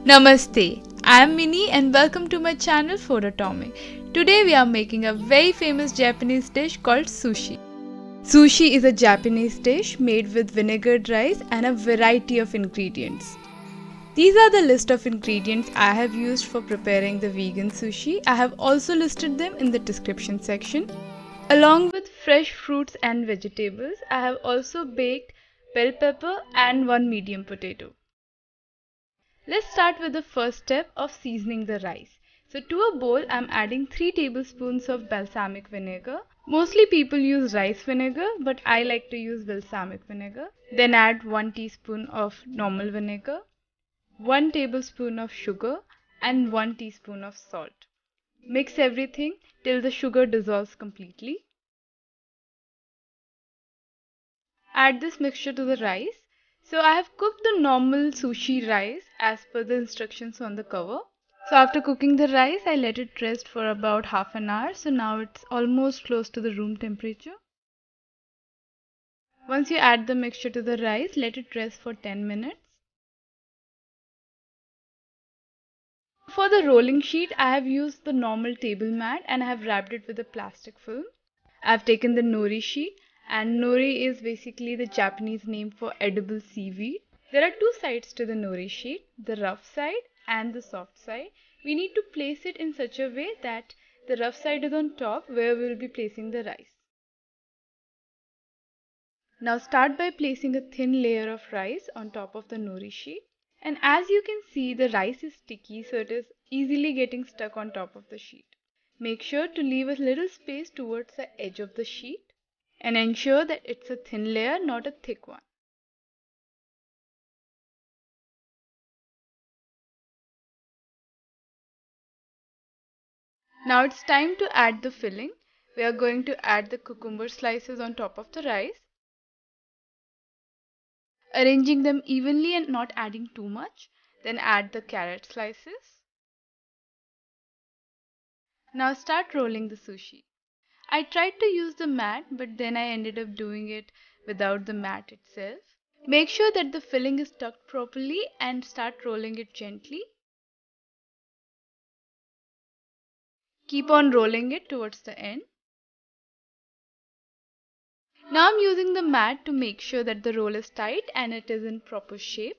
Namaste, I am Mini and welcome to my channel Foodotomic. Today we are making a very famous Japanese dish called sushi. Sushi is a Japanese dish made with vinegared rice and a variety of ingredients. These are the list of ingredients I have used for preparing the vegan sushi. I have also listed them in the description section. Along with fresh fruits and vegetables, I have also baked bell pepper and one medium potato. Let's start with the first step of seasoning the rice. So to a bowl, I'm adding 3 tablespoons of balsamic vinegar. Mostly people use rice vinegar, but I like to use balsamic vinegar. Then add 1 teaspoon of normal vinegar, 1 tablespoon of sugar and 1 teaspoon of salt. Mix everything till the sugar dissolves completely. Add this mixture to the rice. So I have cooked the normal sushi rice as per the instructions on the cover. So after cooking the rice, I let it rest for about half an hour. So now it's almost close to the room temperature. Once you add the mixture to the rice, let it rest for 10 minutes. For the rolling sheet, I have used the normal table mat and I have wrapped it with a plastic film. I have taken the nori sheet, and nori is basically the Japanese name for edible seaweed. There are two sides to the nori sheet, the rough side and the soft side. We need to place it in such a way that the rough side is on top where we will be placing the rice. Now start by placing a thin layer of rice on top of the nori sheet. And as you can see, the rice is sticky, so it is easily getting stuck on top of the sheet. Make sure to leave a little space towards the edge of the sheet and ensure that it's a thin layer, not a thick one. Now it's time to add the filling. We are going to add the cucumber slices on top of the rice, arranging them evenly and not adding too much. Then add the carrot slices. Now start rolling the sushi. I tried to use the mat, but then I ended up doing it without the mat itself. Make sure that the filling is tucked properly and start rolling it gently. Keep on rolling it towards the end. Now I'm using the mat to make sure that the roll is tight and it is in proper shape.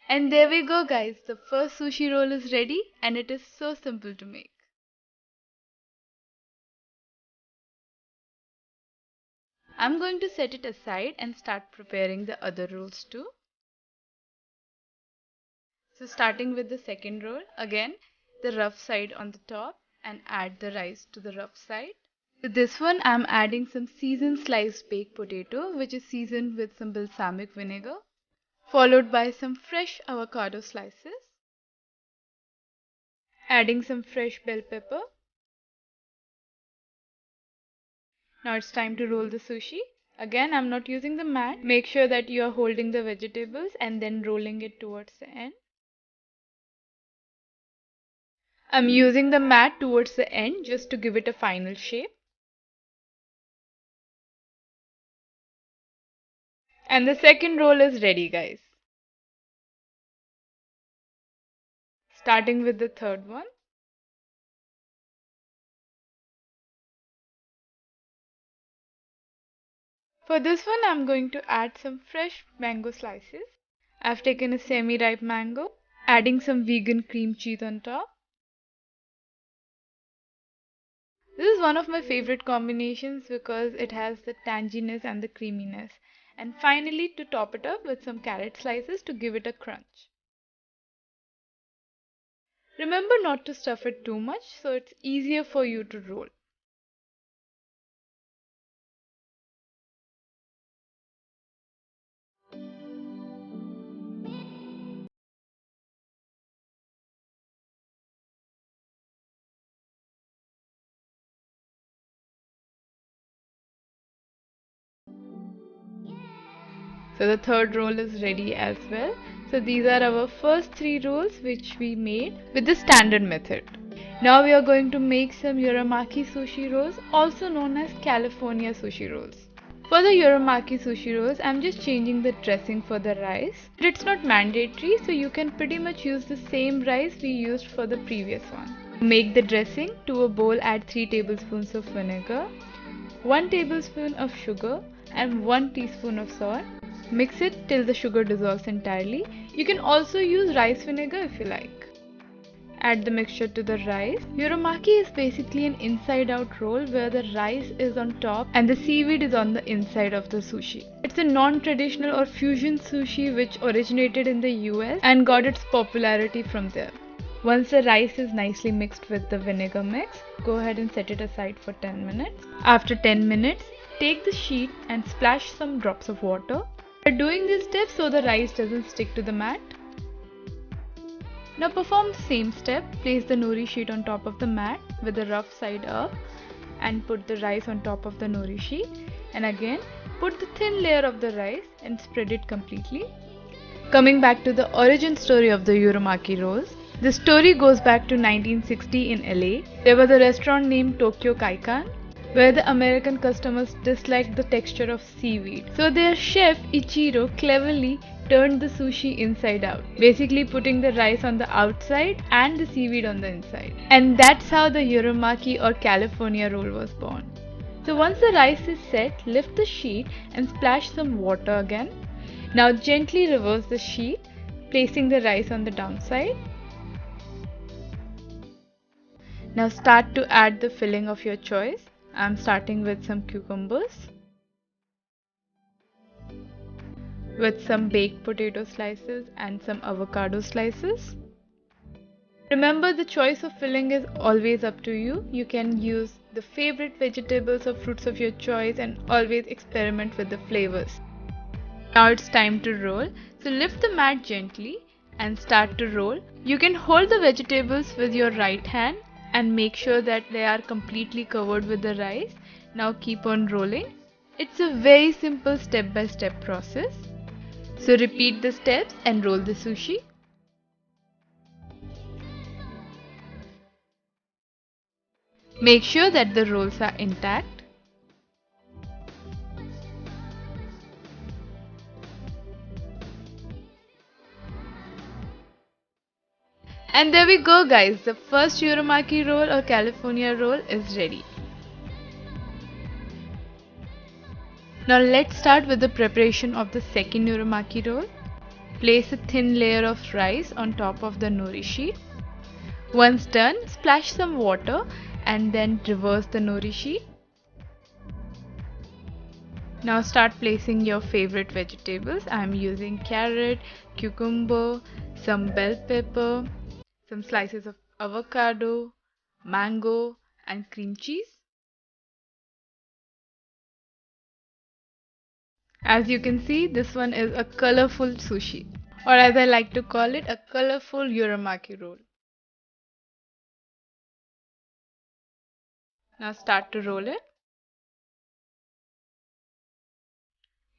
And there we go guys, the first sushi roll is ready and it is so simple to make. I'm going to set it aside and start preparing the other rolls too. So starting with the second roll, again the rough side on the top and add the rice to the rough side. To this one I'm adding some seasoned sliced baked potato, which is seasoned with some balsamic vinegar, followed by some fresh avocado slices, adding some fresh bell pepper. Now it's time to roll the sushi. Again, I'm not using the mat. Make sure that you are holding the vegetables and then rolling it towards the end. I'm using the mat towards the end just to give it a final shape. And the second roll is ready, guys. Starting with the third one. For this one, I'm going to add some fresh mango slices. I've taken a semi-ripe mango, adding some vegan cream cheese on top. This is one of my favorite combinations because it has the tanginess and the creaminess. And finally, to top it up with some carrot slices to give it a crunch. Remember not to stuff it too much so it's easier for you to roll. So the third roll is ready as well. So these are our first 3 rolls which we made with the standard method. Now we are going to make some Uramaki sushi rolls, also known as California sushi rolls. For the Uramaki sushi rolls, I'm just changing the dressing for the rice. But it's not mandatory, so you can pretty much use the same rice we used for the previous one. Make the dressing. To a bowl, add 3 tablespoons of vinegar, 1 tablespoon of sugar and 1 teaspoon of salt. Mix it till the sugar dissolves entirely. You can also use rice vinegar if you like. Add the mixture to the rice. Uramaki is basically an inside-out roll where the rice is on top and the seaweed is on the inside of the sushi. It's a non-traditional or fusion sushi which originated in the US and got its popularity from there. Once the rice is nicely mixed with the vinegar mix, go ahead and set it aside for 10 minutes. After 10 minutes, take the sheet and splash some drops of water. We're doing this step so the rice doesn't stick to the mat. Now perform the same step. Place the nori sheet on top of the mat with the rough side up and put the rice on top of the nori sheet, and again put the thin layer of the rice and spread it completely. Coming back to the origin story of the Uramaki rolls, the story goes back to 1960 in LA. There was a restaurant named Tokyo Kaikan where the American customers disliked the texture of seaweed. So their chef Ichiro cleverly turned the sushi inside out, basically putting the rice on the outside and the seaweed on the inside. And that's how the Uramaki or California roll was born. So once the rice is set, lift the sheet and splash some water again. Now gently reverse the sheet, placing the rice on the downside. Now start to add the filling of your choice. I'm starting with some cucumbers, with some baked potato slices and some avocado slices. Remember, the choice of filling is always up to you. You can use the favorite vegetables or fruits of your choice and always experiment with the flavors. Now it's time to roll. So lift the mat gently and start to roll. You can hold the vegetables with your right hand and make sure that they are completely covered with the rice. Now keep on rolling. It's a very simple step-by-step process. So repeat the steps and roll the sushi. Make sure that the rolls are intact. And there we go guys, the first Uramaki roll or California roll is ready. Now let's start with the preparation of the second Uramaki roll. Place a thin layer of rice on top of the nori sheet. Once done, splash some water and then reverse the nori sheet. Now start placing your favorite vegetables. I am using carrot, cucumber, some bell pepper, some slices of avocado, mango and cream cheese. As you can see, this one is a colorful sushi, or as I like to call it, a colorful Uramaki roll. Now start to roll it.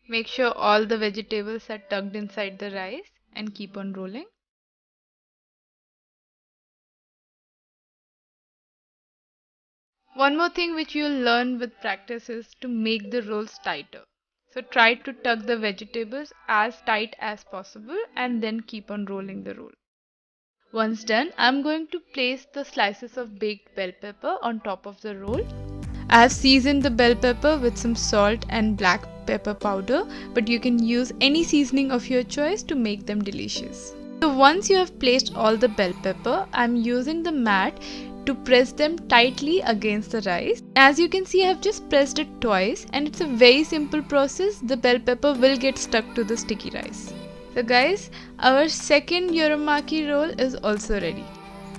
Make sure all the vegetables are tucked inside the rice and keep on rolling. One more thing which you'll learn with practice is to make the rolls tighter. So try to tuck the vegetables as tight as possible and then keep on rolling the roll. Once done, I'm going to place the slices of baked bell pepper on top of the roll. I have seasoned the bell pepper with some salt and black pepper powder, but you can use any seasoning of your choice to make them delicious. So once you have placed all the bell pepper, I'm using the mat to press them tightly against the rice. As you can see, I have just pressed it twice and it's a very simple process. The bell pepper will get stuck to the sticky rice. So guys, our second Uramaki roll is also ready.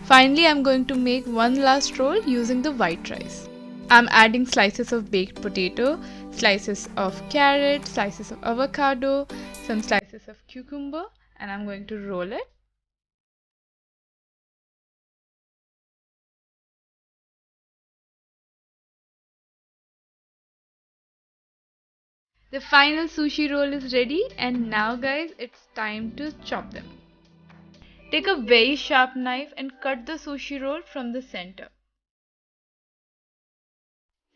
Finally, I'm going to make one last roll using the white rice. I'm adding slices of baked potato, slices of carrot, slices of avocado, some slices of cucumber, and I'm going to roll it. The final sushi roll is ready, and now guys, it's time to chop them. Take a very sharp knife and cut the sushi roll from the center.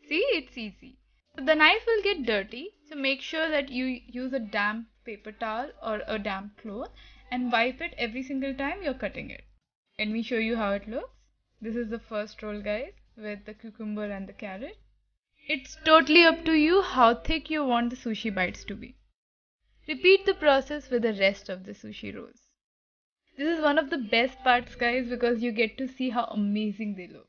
See, it's easy. So the knife will get dirty, so make sure that you use a damp paper towel or a damp cloth and wipe it every single time you're cutting it. Let me show you how it looks. This is the first roll, guys, with the cucumber and the carrot. It's totally up to you how thick you want the sushi bites to be. Repeat the process with the rest of the sushi rolls. This is one of the best parts, guys, because you get to see how amazing they look.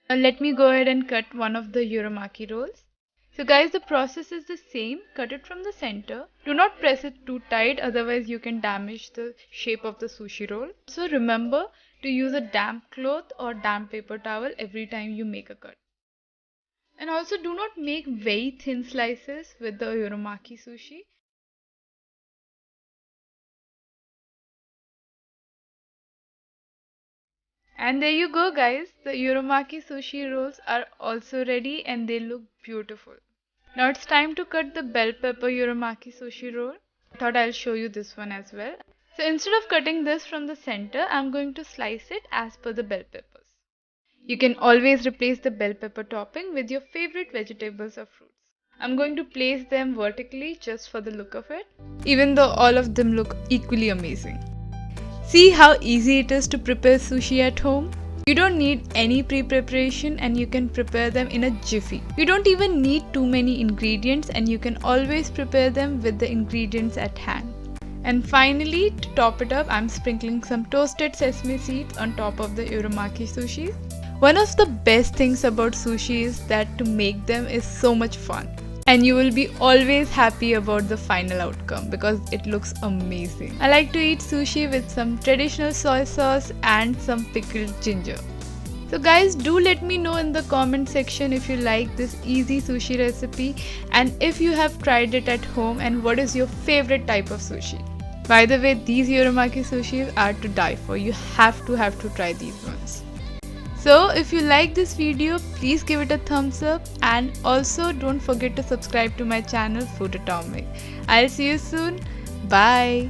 Now let me go ahead and cut one of the Uramaki rolls. So guys, the process is the same. Cut it from the center. Do not press it too tight, otherwise you can damage the shape of the sushi roll. So remember to use a damp cloth or damp paper towel every time you make a cut. And also do not make very thin slices with the Uramaki sushi. And there you go, guys. The Uramaki sushi rolls are also ready and they look beautiful. Now it's time to cut the bell pepper Uramaki sushi roll. I thought I'll show you this one as well. So instead of cutting this from the center, I'm going to slice it as per the bell peppers. You can always replace the bell pepper topping with your favorite vegetables or fruits. I'm going to place them vertically just for the look of it, even though all of them look equally amazing. See how easy it is to prepare sushi at home? You don't need any pre-preparation and you can prepare them in a jiffy. You don't even need too many ingredients and you can always prepare them with the ingredients at hand. And finally, to top it up, I'm sprinkling some toasted sesame seeds on top of the Uramaki sushi. One of the best things about sushi is that to make them is so much fun. And you will be always happy about the final outcome because it looks amazing. I like to eat sushi with some traditional soy sauce and some pickled ginger. So guys, do let me know in the comment section if you like this easy sushi recipe and if you have tried it at home and what is your favorite type of sushi. By the way, these Uramaki sushis are to die for. You have to try these ones. So if you like this video, please give it a thumbs up and also don't forget to subscribe to my channel Foodotomic. I'll see you soon. Bye.